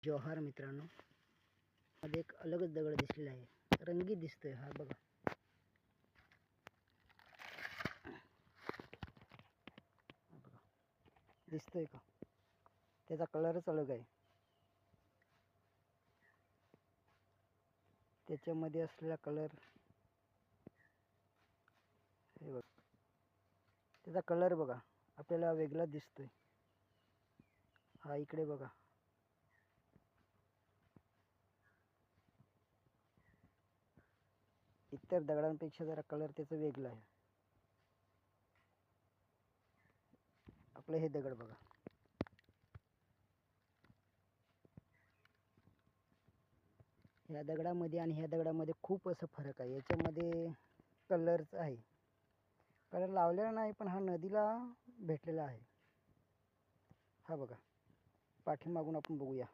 जोहार मित्रांनो, मध्ये एक अलगच दगड दिसलेला आहे. रंगीत दिसतोय हा बघा. दिसतोय का? त्याचा कलरच अलग आहे. त्याच्यामध्ये असलेला कलर हे बघ, त्याचा कलर बघा आपल्याला वेगळा दिसतोय. हा इकडे बघा, इतर दगडांपेक्षा जरा कलर त्याचा वेगळा आहे. आपलं हे दगड बघा, ह्या दगडामध्ये आणि ह्या दगडामध्ये खूप असं फरक आहे. याच्यामध्ये कलरच आहे, कलर लावलेला नाही, पण हा नदीला भेटलेला आहे. हा बघा, पाठीमागून आपण बघूया.